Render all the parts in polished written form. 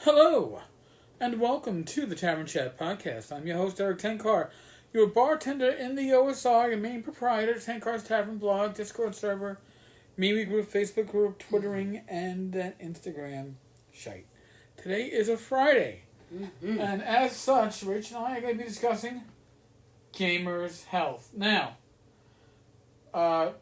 Hello, and welcome to the Tavern Chat Podcast. I'm your host, Rach Tenkar, your bartender in the OSR, your main proprietor, Tenkar's Tavern blog, Discord server, Mimi group, Facebook group, Twittering, and Instagram shite. Today is a Friday, and as such, Rach and I are going to be discussing gamers' health. Now, Rach,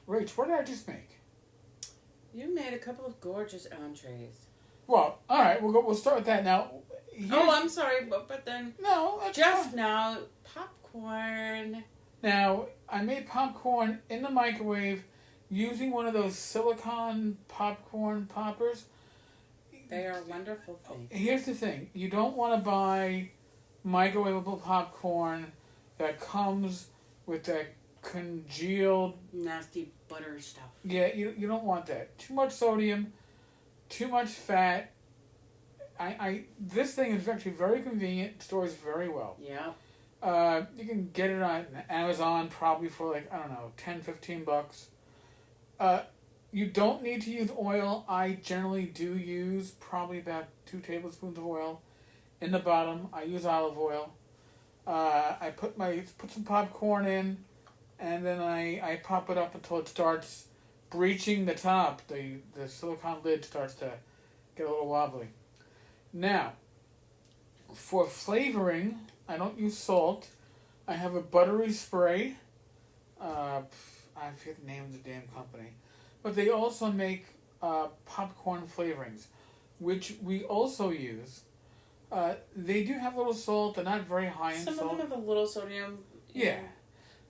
what did I just make? You made a couple of gorgeous entrees. Well, all right, we'll start with that now. I'm sorry, but then no, that's just fine. now popcorn. Now, I made popcorn in the microwave using one of those silicone popcorn poppers. They are wonderful things. Here's the thing. You don't want to buy microwavable popcorn that comes with that congealed... Nasty butter stuff. Yeah, you don't want that. Too much sodium, too much fat. This thing is actually very convenient. It stores very well. Yeah. You can get it on Amazon probably for like, I don't know, $10-15. You don't need to use oil. I generally do use probably about 2 tablespoons of oil in the bottom. I use olive oil. I put some popcorn in, and then I pop it up until it starts breaching the top. The silicone lid starts to get a little wobbly. Now, for flavoring, I don't use salt. I have a buttery spray. I forget the name of the damn company. But they also make popcorn flavorings, which we also use. They do have a little salt. They're not very high in salt. Some of them have a little sodium. Yeah.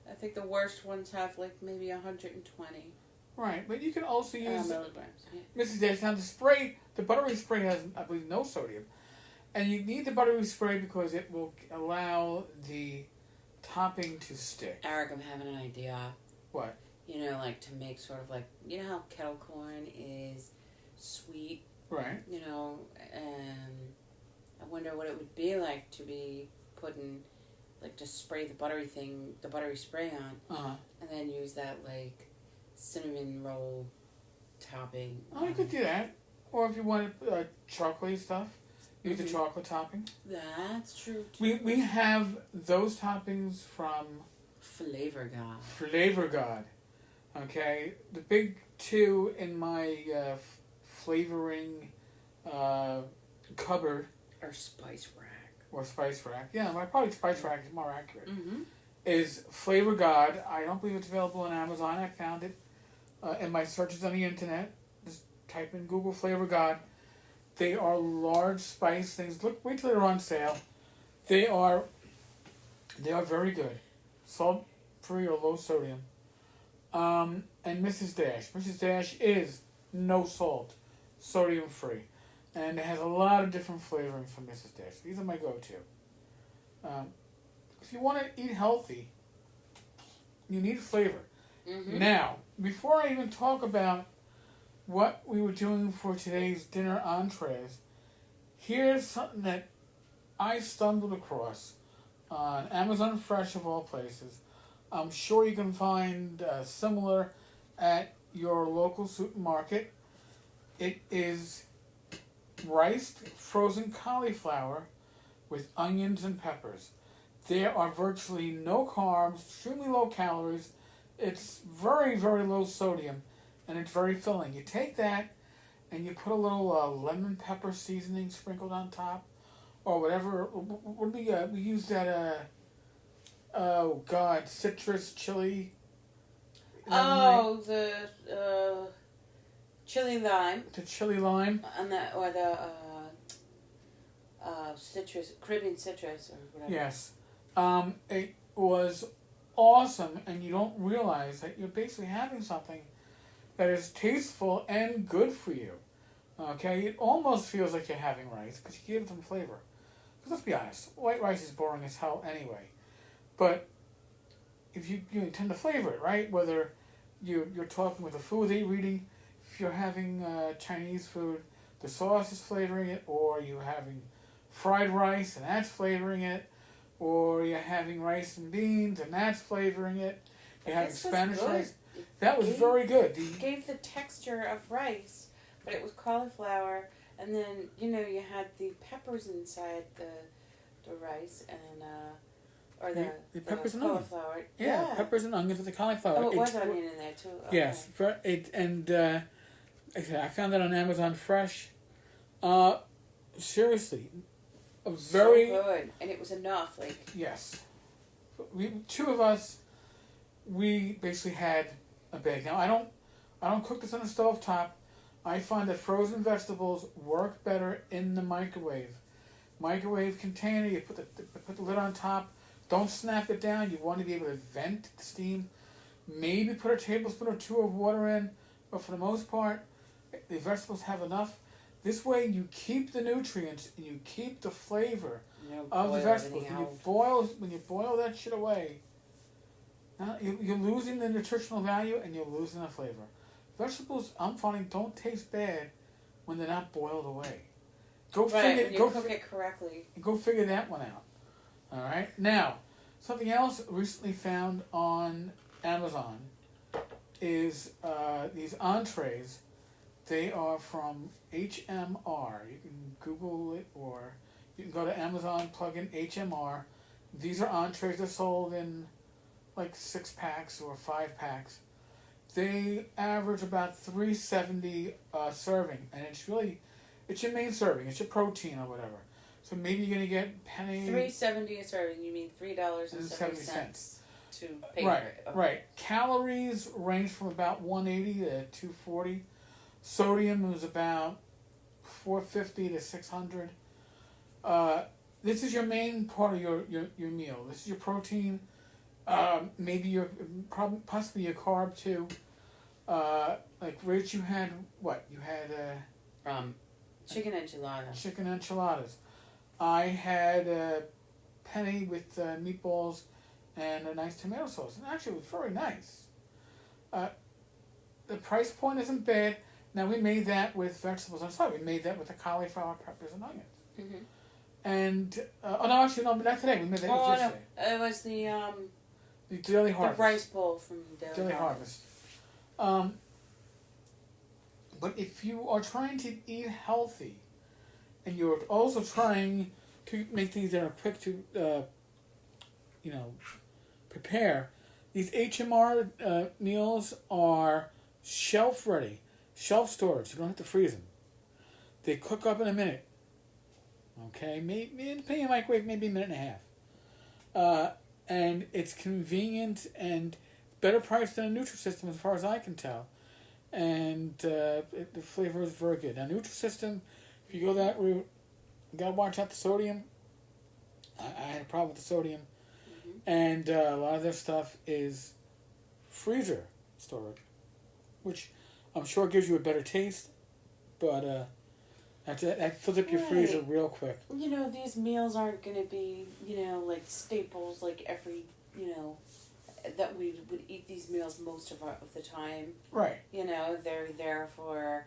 I think the worst ones have like maybe 120 Right, but you can also use milligrams. Mrs. Dash. Now the buttery spray has, I believe, no sodium. And you need the buttery spray because it will allow the topping to stick. Eric, I'm having an idea. What? You know, like to make sort of like, you know how kettle corn is sweet? Right. You know, and I wonder what it would be like to be putting, like to spray the buttery spray on, and then use that like cinnamon roll topping. Oh, you could do that. Or if you wanted chocolatey stuff, use the chocolate topping. That's true too. We have those toppings from Flavor God. Flavor God. Okay, the big two in my flavoring cupboard. Or spice rack. Yeah, probably spice rack is more accurate. Mm-hmm. Is Flavor God. I don't believe it's available on Amazon. I found it in my searches on the internet. Just type in Google Flavor God. They are large spice things. Wait till they're on sale. They are very good. Salt free or low sodium. And Mrs. Dash. Mrs. Dash is no salt, sodium free. And it has a lot of different flavorings from Mrs. Dash. These are my go-to. If you want to eat healthy, you need flavor. Mm-hmm. Now, before I even talk about what we were doing for today's dinner entrees, here's something that I stumbled across on Amazon Fresh of all places. I'm sure you can find similar at your local supermarket. It is riced frozen cauliflower with onions and peppers. There are virtually no carbs, extremely low calories. It's very, very low sodium, and it's very filling. You take that, and you put a little lemon pepper seasoning sprinkled on top, or whatever. What we use that, citrus chili. The chili lime. The chili lime. And or the citrus, Caribbean citrus, or whatever. Yes. It was awesome, and you don't realize that you're basically having something that is tasteful and good for you. Okay? It almost feels like you're having rice, because you give it some flavor. Because let's be honest, white rice is boring as hell anyway. But if you intend to flavor it, right? Whether you're talking with the food that you're eating, if you're having Chinese food, the sauce is flavoring it, or you're having fried rice and that's flavoring it, or you're having rice and beans and that's flavoring it. You're having Spanish rice. That was very good. It gave the texture of rice, but it was cauliflower And then, you had the peppers inside the rice and, or the peppers and cauliflower. onions. Yeah, peppers and onions with the cauliflower. Oh, it was onion in there too. Okay. Yes, I found that on Amazon Fresh. Seriously, So good, and it was enough. Yes, two of us, we basically had a bag. Now I don't cook this on the stove top. I find that frozen vegetables work better in the microwave. Microwave container, you put the lid on top. Don't snap it down. You want to be able to vent the steam. Maybe put a tablespoon or two of water in, but for the most part, the vegetables have enough. This way, you keep the nutrients and you keep the flavor of the vegetables. When you boil that shit away, you're losing the nutritional value and you're losing the flavor. Vegetables, I'm finding, don't taste bad when they're not boiled away. Cook it correctly. Go figure that one out. All right. Now, something else recently found on Amazon is these entrees. They are from HMR. You can Google it, or you can go to Amazon, plug in HMR. These are entrees. They're sold in 6-packs or 5-packs. They average about $3.70 serving, and it's your main serving. It's your protein or whatever. So maybe you're gonna get penny. $3.70 a serving. You mean $3.70 to pay for it. Okay. Right. Calories range from about 180 to 240. Sodium is about 450 to 600. This is your main part of your meal. This is your protein. Maybe possibly your carb too. Rach, you had what? You had chicken enchiladas. Chicken enchiladas. I had a penne with meatballs and a nice tomato sauce, and actually it was very nice. The price point isn't bad. Now we made that with vegetables on top. We made that with the cauliflower, peppers, and onions. Mm-hmm. And but not today. We made that yesterday. No, it was the Daily Harvest. The rice bowl from Daily Harvest. But if you are trying to eat healthy, and you're also trying to make things that are quick to, prepare, these HMR meals are shelf ready, shelf storage. You don't have to freeze them. They cook up in a minute. Okay, maybe depending on microwave, maybe a minute and a half. And it's convenient and better priced than a Nutrisystem as far as I can tell. And the flavor is very good. Now, Nutrisystem, if you go that route, you gotta watch out the sodium. I had a problem with the sodium. Mm-hmm. And a lot of their stuff is freezer storage, which I'm sure gives you a better taste, but that fills up your freezer real quick. These meals aren't going to be, staples every, that we would eat these meals most of the time. Right. They're there for,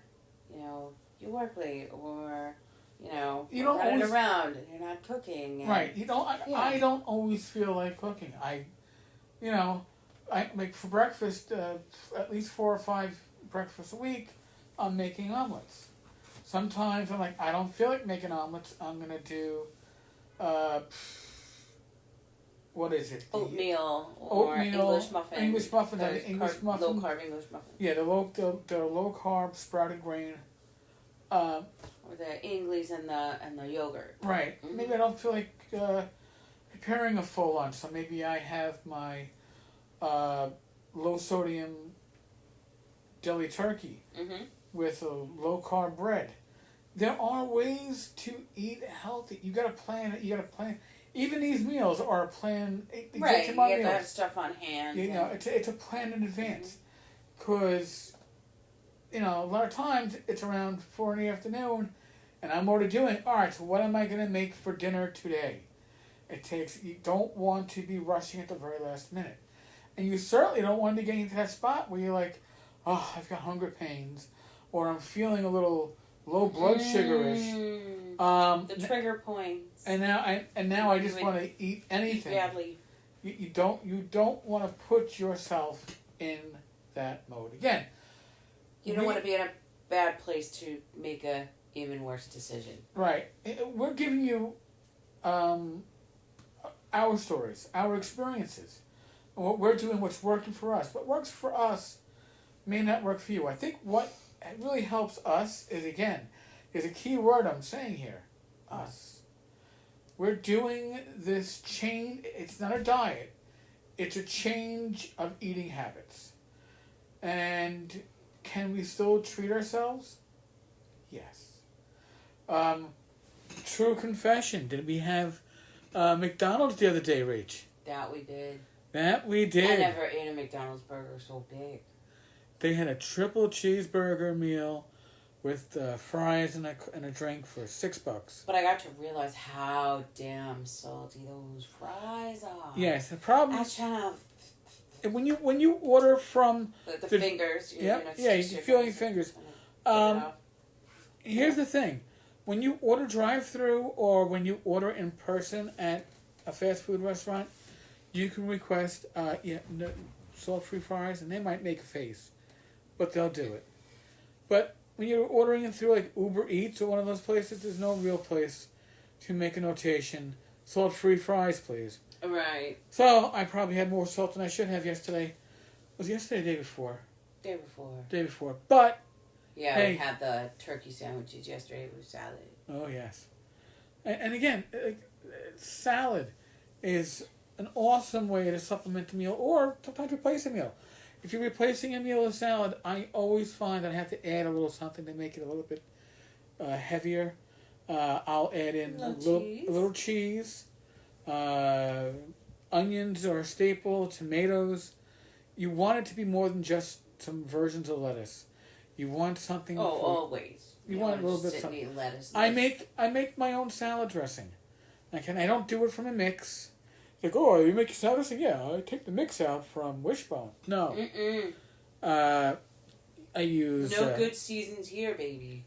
you work late or, you don't running always, around and you're not cooking. And, right. I don't always feel like cooking. I make for breakfast at least 4 or 5 breakfasts a week. I'm making omelets. Sometimes I'm like, I don't feel like making omelets. I'm going to do, what is it? Oatmeal or English muffins. English muffins. Low carb English muffins. Yeah, the low carb sprouted grain. Or the English and the yogurt. Right. Mm-hmm. Maybe I don't feel like preparing a full lunch, so maybe I have my low sodium deli turkey with a low carb bread. There are ways to eat healthy. You got to plan it. You got to plan. Even these meals are a plan. Right. You have to have stuff on hand. It's a plan in advance, because a lot of times it's around 4 in the afternoon, and I'm already doing. All right. So what am I going to make for dinner today? You don't want to be rushing at the very last minute, and you certainly don't want to get into that spot where you're like, oh, I've got hunger pains, or I'm feeling a little low blood sugarish. The trigger points. And now I just want to eat anything. Badly. You don't want to put yourself in that mode again. You don't want to be in a bad place to make a even worse decision. Right. We're giving you our stories, our experiences, and what we're doing, what's working for us. What works for us may not work for you. I think what really helps us is, again, is a key word I'm saying here, us. We're doing this change. It's not a diet. It's a change of eating habits. And can we still treat ourselves? Yes. True confession. Did we have McDonald's the other day, Rach? That we did. That we did. I never ate a McDonald's burger so big. They had a triple cheeseburger meal with fries and a drink for $6. But I got to realize how damn salty those fries are. Yes, the problem. I was trying to. When you order from the fingers. You feel your fingers. Here's the thing: when you order drive-through or when you order in person at a fast food restaurant, you can request salt-free fries, and they might make a face, but they'll do it. But when you're ordering it through like Uber Eats or one of those places, there's no real place to make a notation. Salt-free fries, please. Right. So I probably had more salt than I should have yesterday. Was it yesterday or the day before? Day before. Day before. But yeah, hey, we had the turkey sandwiches yesterday with salad. Oh yes. And again, salad is an awesome way to supplement a meal or sometimes replace a meal. If you're replacing a meal with salad, I always find that I have to add a little something to make it a little bit heavier. I'll add in a little cheese. Onions are a staple. Tomatoes. You want it to be more than just some versions of lettuce. You want something. Always. You want a little bit of something. Lettuce. I make my own salad dressing. I don't do it from a mix. Like, oh, you make your salad dressing? Yeah, I take the mix out from Wishbone. No. I use no good seasons here, baby.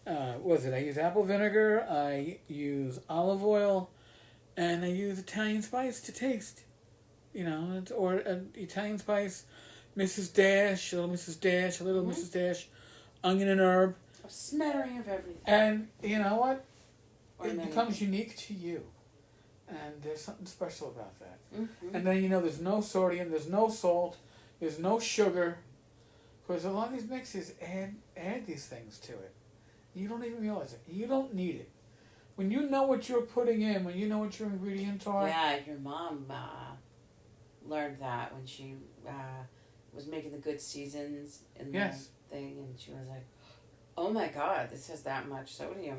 What is it? I use apple vinegar. I use olive oil, and I use Italian spice to taste. Or an Italian spice, Mrs. Dash, a little Mrs. Dash, a little Mrs. Dash, onion and herb. A smattering of everything. And you know what? It becomes unique to you. And there's something special about that. Mm-hmm. And then there's no sodium, there's no salt, there's no sugar. Because a lot of these mixes add these things to it. You don't even realize it. You don't need it. When you know what you're putting in, when you know what your ingredients are. Yeah, your mom learned that when she was making the good seasons in the thing, and she was like, "Oh my God, this has that much sodium.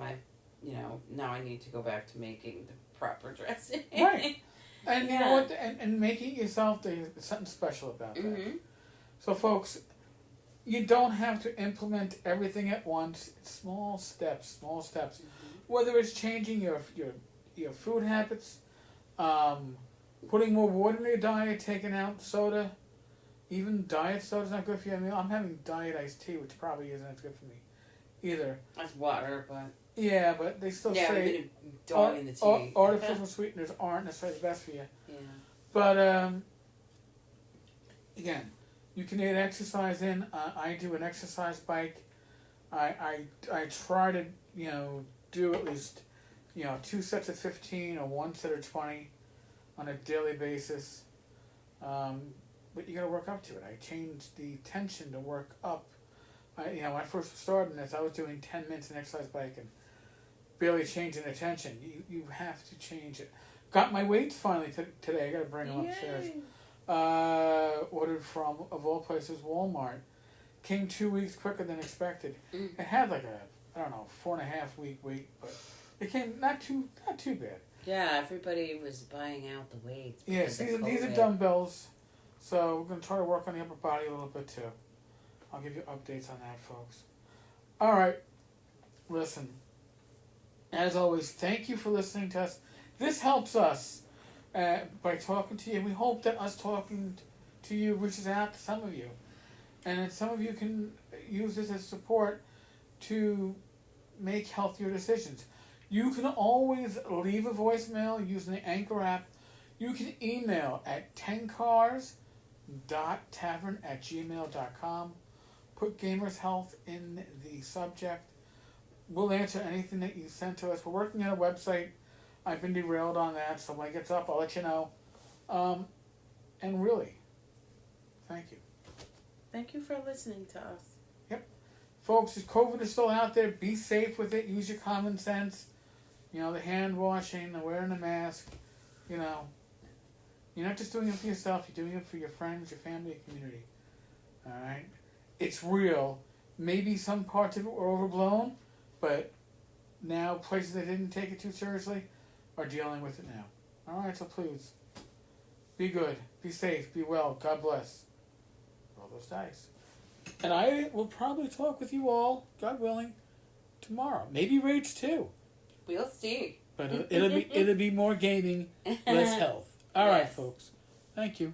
Now I need to go back to making the proper dressing." Right. And you know what? And making it yourself, there's something special about that. Mm-hmm. So, folks, you don't have to implement everything at once. It's small steps. Mm-hmm. Whether it's changing your food habits, putting more water in your diet, taking out soda. Even diet soda's not good for you. I mean, I'm having diet iced tea, which probably isn't as good for me either. That's water, but... Yeah, but they still say in the tea. Artificial sweeteners aren't necessarily the best for you. Yeah. But, again, you can add exercise in. I do an exercise bike. I try to, do at least, 2 sets of 15 or 1 set of 20 on a daily basis. But you got to work up to it. I changed the tension to work up. When I first started this, I was doing 10 minutes in exercise bike and barely changing the tension. You have to change it. Got my weights finally today. I got to bring them upstairs. Ordered from, of all places, Walmart. Came 2 weeks quicker than expected. It had like a 4.5 week wait, but it came not too bad. Yeah, everybody was buying out the weights. Yes, these are dumbbells. So we're going to try to work on the upper body a little bit too. I'll give you updates on that, folks. All right. Listen. As always, thank you for listening to us. This helps us by talking to you. We hope that us talking to you reaches out to some of you. And that some of you can use this as support to make healthier decisions. You can always leave a voicemail using the Anchor app. You can email at tenkars.tavern@gmail.com, put gamers' health in the subject. We'll answer anything that you send to us. We're working on a website. I've been derailed on that, so when it gets up, I'll let you know. And really, thank you. Thank you for listening to us. Yep. Folks, if COVID is still out there, be safe with it. Use your common sense. You know, the hand washing, the wearing the mask. You know, you're not just doing it for yourself. You're doing it for your friends, your family, your community. All right? It's real. Maybe some parts of it were overblown, but now places that didn't take it too seriously are dealing with it now. All right, so please, be good, be safe, be well. God bless. Roll those dice. And I will probably talk with you all, God willing, tomorrow. Maybe Rach too. We'll see. But it'll be more gaming, less health. All right, folks. Thank you.